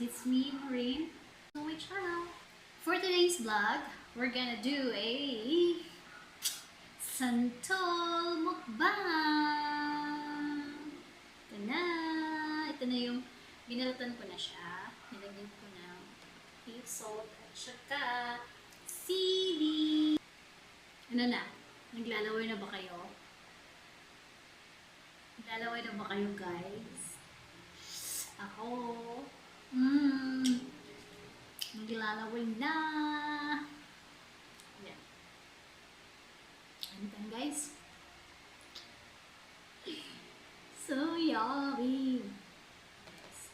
it's me, Maureen, on my channel. For today's vlog, we're gonna do a santol mukbang. Ito na. Ito na yung binalatan ko na siya. Nilagyan ko ng salt at saka sili. Ano na? Naglalaway na ba kayo? Naglalaway na ba kayo, guys? Ako. Maglalaway na. Yan. Ano yan, guys? So yummy. Yes.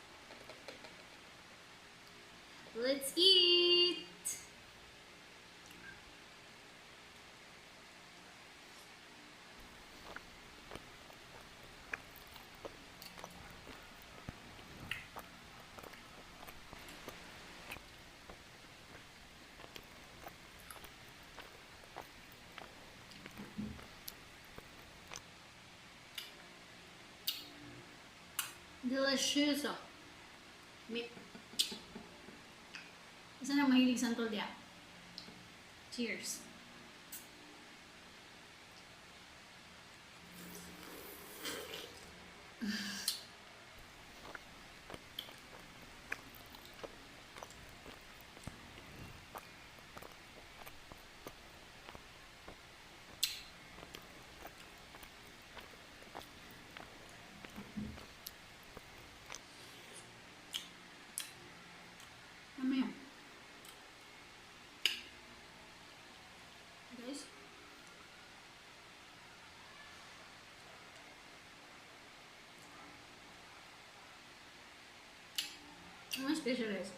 Let's eat. Delicious. Isa na mahilig santol diya. Cheers. Mamaya. Guys. Ano specialist?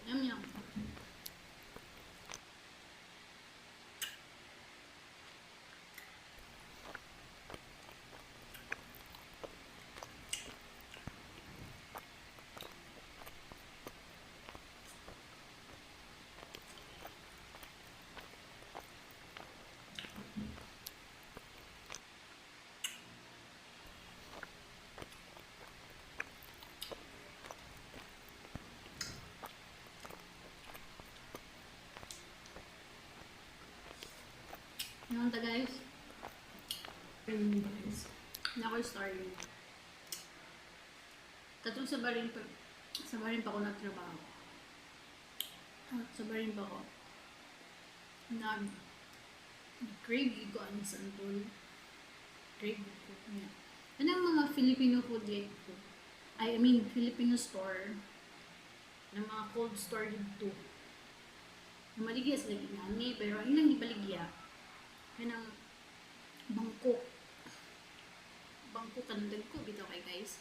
Yum yum. Yung guys. Guys. Nako'y story. Katong sa barin pa ako nagtrabaho. Sa barin pa ako. Nag-crave ko ang santol. Crave ko. Yeah. Ano ang mga Filipino food dito? I mean, Filipino store. Ng mga cold store dito. Maligya sila ginani, pero ilang ibaligya. Yan ang bangko. Bangko kanundag ko. Bitaw kay guys.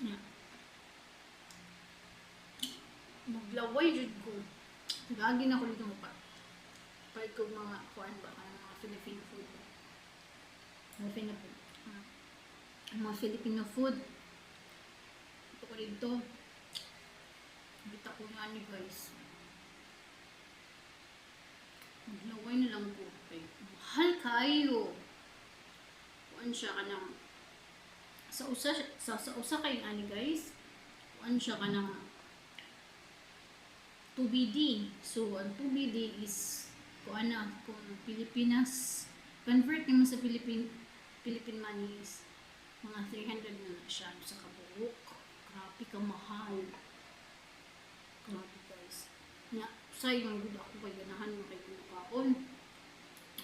Yan. Maglaway jud ko. Lagi na ko dito pa. Palit ko mga kuan ba, mga Filipino food. Filipino food. Mga Filipino food. Ito ko dito. Bita ko nga ni guys. Maglaway na lang ko. Mahal kayo. Kuan siya ka ng sa usa kayong ani guys. Kuan siya ka ng 2BD. So, ang 2BD is kuan na, kung Pilipinas, convert naman sa Philippine money is mga 300 na siya sa kabuok. Grabe ka mahal. Grabe guys. Nga, sayang good ako kay ganahan mo kay kumakaon.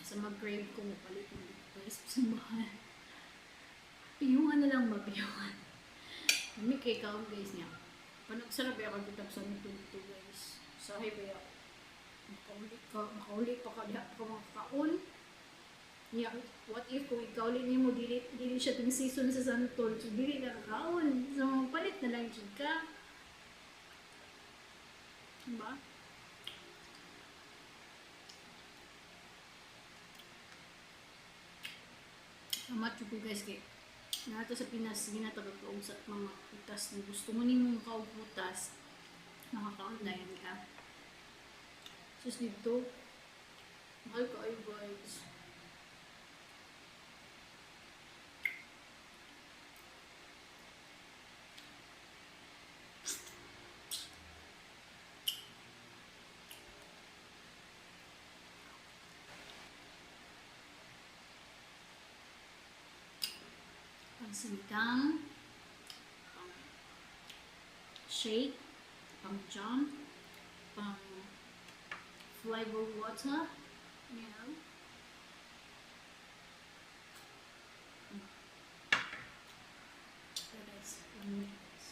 Sa mag-crave ko, mapalit mo dito guys. Sa mahal. Piyungan na lang mapiyungan. May kay kaon guys niya. Panagsarap ako dito sa nito guys. Sahay ba ako? Makaulit pa ka diha ka makakaon. Yeah, what if kung ikaulin niyo mo dili siya ting season sa santol, so dili na kaon. So palit na lang jud ka. Diba? Amat ko guys kay nato sa Pinas ginatagag ko sa mga utas na gusto mo nimo kaog utas makaka-online ka. Sus dito mahal ka ay guys. Pang sinigang, pang shake, pang jam, pang flavor water, you know. So guys, guys.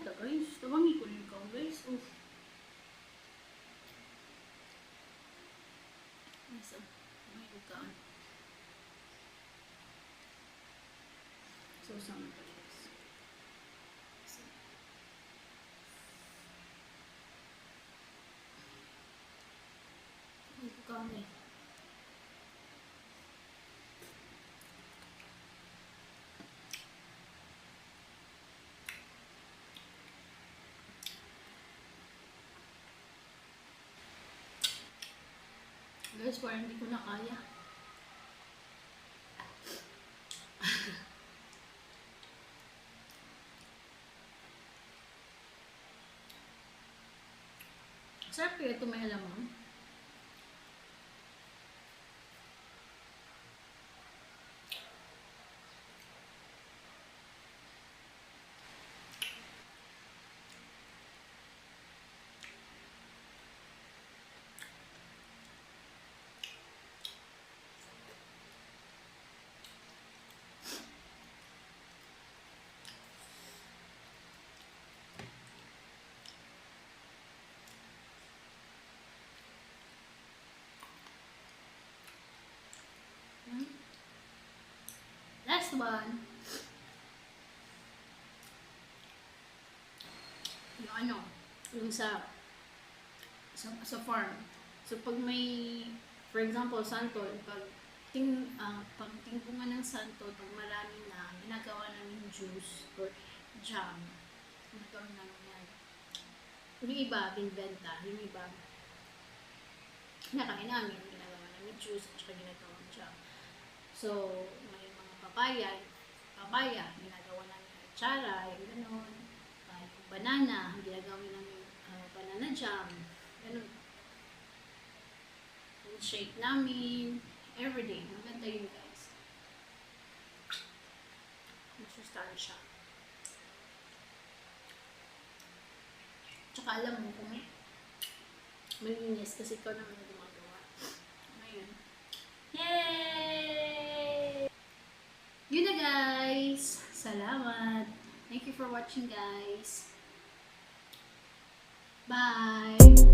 Ta guys, tabangi ko yung ikaw guys. Oof. Nice. May bukaan. So, sama ka guys. So, may bukaan eh. Guys, parang hindi ko na kaya. Sarap kaya ito may alamang. Last one. Yung ano, yung sa farm. So pag may, for example, santol, pag tingpungan ng santol, pag marami na, ginagawa namin juice or jam. Ginagawa namin yan. Yung iba, binbenta. Yung iba, kinakain namin. Ginagawa namin juice at saka ginagawa jam. So, may mga papaya, ginagawa namin atsara, yung gano'n. Yung banana, ginagawa namin banana jam. Ganun. Yung shake namin, everyday. Maganda yun guys. Masustansya. Tsaka alam mo kung malinis kasi ikaw naman gumagawa. Ngayon. Yay! Yun na guys. Salamat. Thank you for watching guys. Bye!